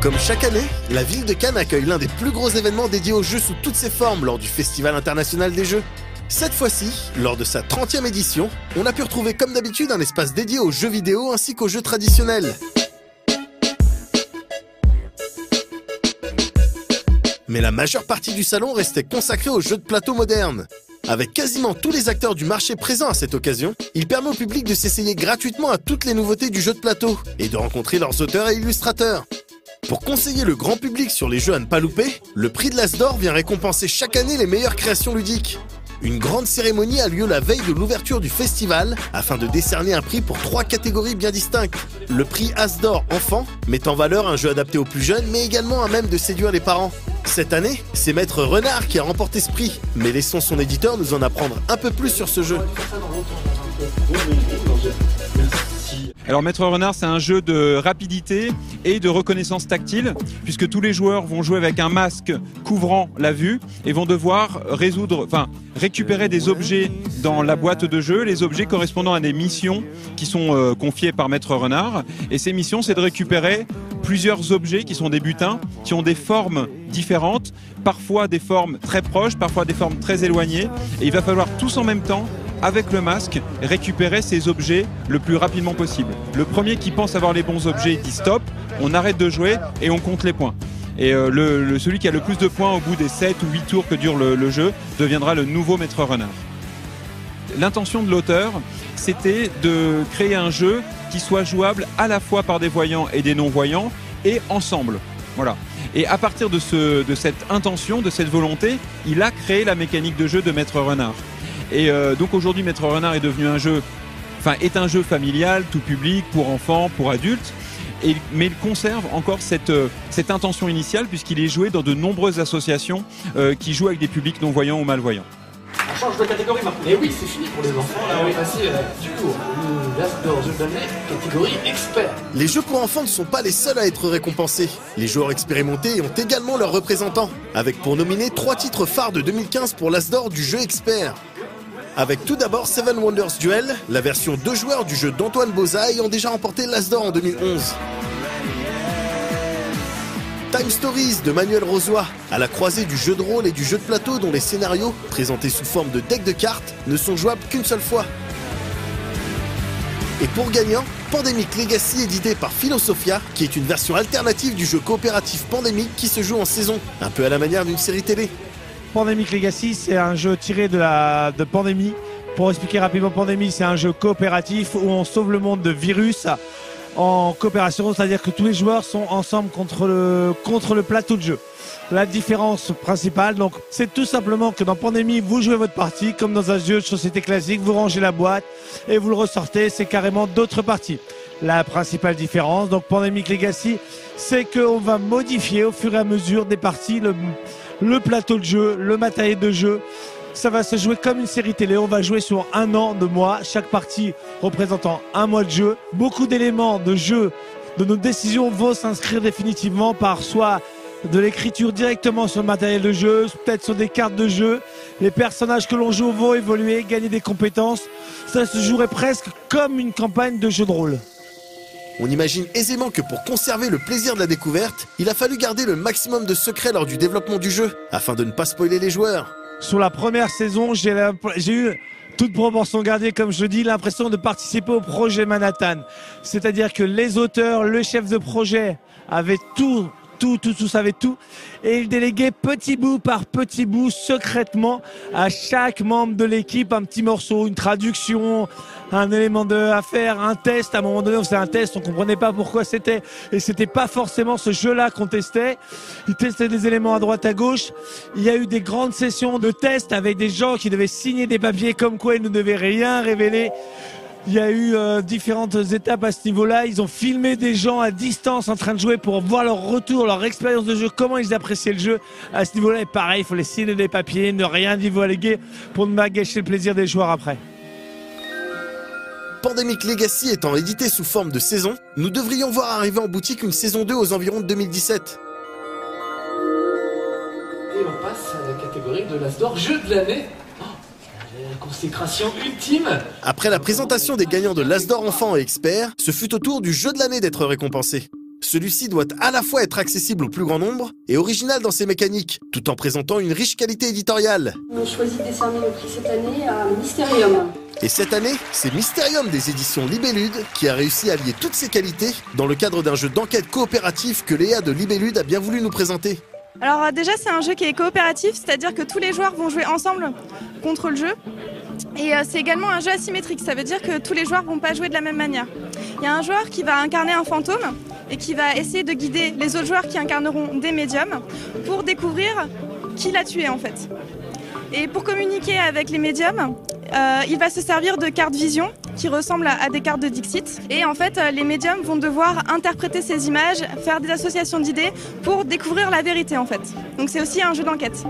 Comme chaque année, la ville de Cannes accueille l'un des plus gros événements dédiés aux jeux sous toutes ses formes lors du Festival international des jeux. Cette fois-ci, lors de sa 30e édition, on a pu retrouver comme d'habitude un espace dédié aux jeux vidéo ainsi qu'aux jeux traditionnels. Mais la majeure partie du salon restait consacrée aux jeux de plateau modernes. Avec quasiment tous les acteurs du marché présents à cette occasion, il permet au public de s'essayer gratuitement à toutes les nouveautés du jeu de plateau et de rencontrer leurs auteurs et illustrateurs. Pour conseiller le grand public sur les jeux à ne pas louper, le prix de l'As d'Or vient récompenser chaque année les meilleures créations ludiques. Une grande cérémonie a lieu la veille de l'ouverture du festival afin de décerner un prix pour 3 catégories bien distinctes. Le prix As d'Or Enfant met en valeur un jeu adapté aux plus jeunes mais également à même de séduire les parents. Cette année, c'est Maître Renard qui a remporté ce prix, mais laissons son éditeur nous en apprendre un peu plus sur ce jeu. Alors Maître Renard, c'est un jeu de rapidité et de reconnaissance tactile, puisque tous les joueurs vont jouer avec un masque couvrant la vue et vont devoir récupérer des objets dans la boîte de jeu, les objets correspondant à des missions qui sont confiées par Maître Renard. Et ces missions, c'est de récupérer plusieurs objets qui sont des butins, qui ont des formes différentes, parfois des formes très proches, parfois des formes très éloignées. Et il va falloir tous en même temps, avec le masque, récupérer ces objets le plus rapidement possible. Le premier qui pense avoir les bons objets dit stop, on arrête de jouer et on compte les points. Et celui qui a le plus de points au bout des 7 ou 8 tours que dure le jeu deviendra le nouveau Maître Renard. L'intention de l'auteur, c'était de créer un jeu qui soit jouable à la fois par des voyants et des non-voyants et ensemble. Voilà. Et à partir de cette intention, de cette volonté, il a créé la mécanique de jeu de Maître Renard. Et donc aujourd'hui, Maître Renard est devenu un jeu familial, tout public, pour enfants, pour adultes. Mais il conserve encore cette intention initiale puisqu'il est joué dans de nombreuses associations qui jouent avec des publics non-voyants ou malvoyants. On change de catégorie maintenant. Mais oui, c'est fini pour les enfants. Là, on est passé du coup l'As d'Or jeu de l'année, catégorie expert. Les jeux pour enfants ne sont pas les seuls à être récompensés. Les joueurs expérimentés ont également leurs représentants, avec pour nominer 3 titres phares de 2015 pour l'As d'Or du jeu expert. Avec tout d'abord Seven Wonders Duel, la version 2 joueurs du jeu d'Antoine Boza ayant déjà remporté l'As d'Or en 2011. Time Stories de Manuel Rozoy, à la croisée du jeu de rôle et du jeu de plateau dont les scénarios, présentés sous forme de deck de cartes, ne sont jouables qu'une seule fois. Et pour gagnant, Pandemic Legacy édité par Philosophia, qui est une version alternative du jeu coopératif Pandemic qui se joue en saison, un peu à la manière d'une série télé. Pandemic Legacy, c'est un jeu tiré de Pandémie. Pour expliquer rapidement, Pandémie, c'est un jeu coopératif où on sauve le monde de virus en coopération, c'est-à-dire que tous les joueurs sont ensemble contre le plateau de jeu. La différence principale, donc, c'est tout simplement que dans Pandémie, vous jouez votre partie comme dans un jeu de société classique, vous rangez la boîte et vous le ressortez, c'est carrément d'autres parties. La principale différence, donc Pandemic Legacy, c'est qu'on va modifier au fur et à mesure des parties le plateau de jeu, le matériel de jeu. Ça va se jouer comme une série télé. On va jouer sur 1 an de mois, chaque partie représentant 1 mois de jeu. Beaucoup d'éléments de jeu, de nos décisions vont s'inscrire définitivement par soit de l'écriture directement sur le matériel de jeu, peut-être sur des cartes de jeu. Les personnages que l'on joue vont évoluer, gagner des compétences. Ça se jouerait presque comme une campagne de jeu de rôle. On imagine aisément que pour conserver le plaisir de la découverte, il a fallu garder le maximum de secrets lors du développement du jeu, afin de ne pas spoiler les joueurs. Sur la première saison, j'ai eu, toute proportion gardée, comme je le dis, l'impression de participer au projet Manhattan. C'est-à-dire que les auteurs, le chef de projet avaient tout, savait tout. Et il déléguait petit bout par petit bout, secrètement, à chaque membre de l'équipe, un petit morceau, une traduction, un élément à faire, un test. À un moment donné, on faisait un test, on comprenait pas pourquoi c'était. Et c'était pas forcément ce jeu-là qu'on testait. Ils testaient des éléments à droite, à gauche. Il y a eu des grandes sessions de tests avec des gens qui devaient signer des papiers comme quoi ils ne devaient rien révéler. Il y a eu différentes étapes à ce niveau-là. Ils ont filmé des gens à distance en train de jouer pour voir leur retour, leur expérience de jeu, comment ils appréciaient le jeu. À ce niveau-là, et pareil, il faut les signer des papiers, ne rien divulguer pour ne pas gâcher le plaisir des joueurs après. Pandemic Legacy étant édité sous forme de saison, nous devrions voir arriver en boutique une saison 2 aux environs de 2017. Et on passe à la catégorie de l'As d'Or jeu de l'année. La consécration ultime. Après la présentation des gagnants de l'As d'Or enfant et expert, ce fut au tour du jeu de l'année d'être récompensé. Celui-ci doit à la fois être accessible au plus grand nombre et original dans ses mécaniques, tout en présentant une riche qualité éditoriale. On a choisi de décerner le prix cette année à Mysterium. Et cette année, c'est Mysterium des éditions Libellude qui a réussi à lier toutes ses qualités dans le cadre d'un jeu d'enquête coopératif que Léa de Libellude a bien voulu nous présenter. Alors déjà, c'est un jeu qui est coopératif, c'est-à-dire que tous les joueurs vont jouer ensemble contre le jeu. Et c'est également un jeu asymétrique, ça veut dire que tous les joueurs ne vont pas jouer de la même manière. Il y a un joueur qui va incarner un fantôme et qui va essayer de guider les autres joueurs qui incarneront des médiums pour découvrir qui l'a tué en fait. Et pour communiquer avec les médiums, il va se servir de cartes vision qui ressemblent à des cartes de Dixit. Et en fait, les médiums vont devoir interpréter ces images, faire des associations d'idées pour découvrir la vérité en fait. Donc c'est aussi un jeu d'enquête.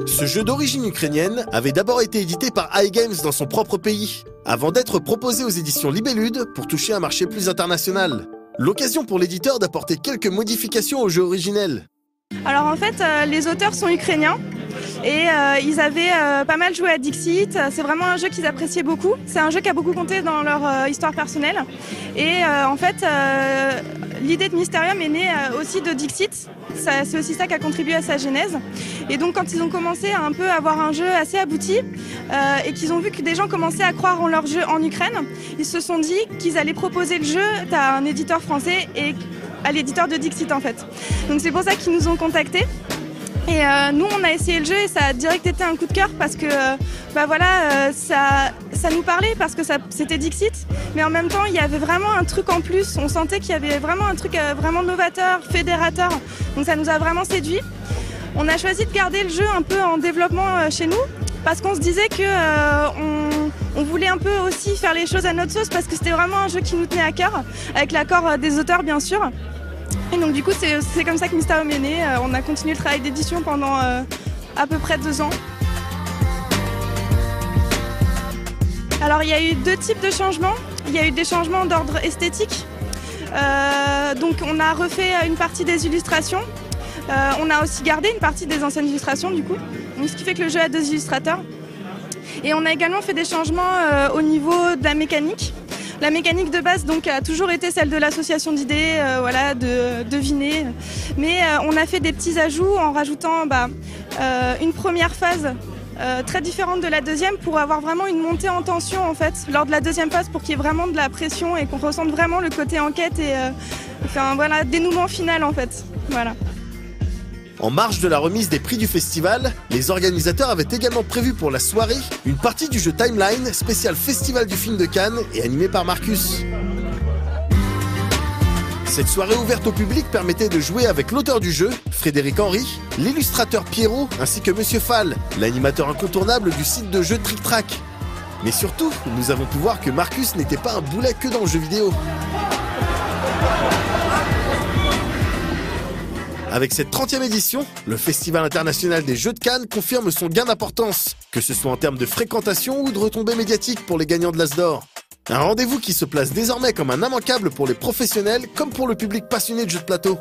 Ce jeu d'origine ukrainienne avait d'abord été édité par iGames dans son propre pays, avant d'être proposé aux éditions Libellude pour toucher un marché plus international. L'occasion pour l'éditeur d'apporter quelques modifications au jeu originel. Alors en fait, les auteurs sont ukrainiens. Et ils avaient pas mal joué à Dixit, c'est vraiment un jeu qu'ils appréciaient beaucoup. C'est un jeu qui a beaucoup compté dans leur histoire personnelle. Et en fait, l'idée de Mysterium est née aussi de Dixit. C'est aussi ça qui a contribué à sa genèse. Et donc quand ils ont commencé à un peu avoir un jeu assez abouti et qu'ils ont vu que des gens commençaient à croire en leur jeu en Ukraine, ils se sont dit qu'ils allaient proposer le jeu à un éditeur français et à l'éditeur de Dixit en fait. Donc c'est pour ça qu'ils nous ont contactés. Et nous on a essayé le jeu et ça a direct été un coup de cœur parce que ça nous parlait parce que c'était Dixit, mais en même temps il y avait vraiment un truc en plus, on sentait qu'il y avait vraiment un truc vraiment novateur, fédérateur, donc ça nous a vraiment séduit. On a choisi de garder le jeu un peu en développement chez nous parce qu'on se disait que on voulait un peu aussi faire les choses à notre sauce parce que c'était vraiment un jeu qui nous tenait à cœur, avec l'accord des auteurs bien sûr. Et donc du coup c'est comme ça que Mysterium est né. On a continué le travail d'édition pendant à peu près 2 ans. Alors il y a eu 2 types de changements. Il y a eu des changements d'ordre esthétique. Donc on a refait une partie des illustrations. On a aussi gardé une partie des anciennes illustrations du coup. Donc, ce qui fait que le jeu a 2 illustrateurs. Et on a également fait des changements au niveau de la mécanique. La mécanique de base donc, a toujours été celle de l'association d'idées, voilà, de deviner. Mais on a fait des petits ajouts en rajoutant une première phase très différente de la deuxième pour avoir vraiment une montée en tension en fait, lors de la deuxième phase pour qu'il y ait vraiment de la pression et qu'on ressente vraiment le côté enquête et voilà, dénouement final en fait. Voilà. En marge de la remise des prix du festival, les organisateurs avaient également prévu pour la soirée une partie du jeu Timeline, spécial Festival du film de Cannes et animé par Marcus. Cette soirée ouverte au public permettait de jouer avec l'auteur du jeu, Frédéric Henry, l'illustrateur Pierrot, ainsi que Monsieur Fall, l'animateur incontournable du site de jeu Trick Track. Mais surtout, nous avons pu voir que Marcus n'était pas un boulet que dans le jeu vidéo. Avec cette 30e édition, le Festival international des jeux de Cannes confirme son gain d'importance, que ce soit en termes de fréquentation ou de retombées médiatiques pour les gagnants de l'As d'Or. Un rendez-vous qui se place désormais comme un immanquable pour les professionnels comme pour le public passionné de jeux de plateau.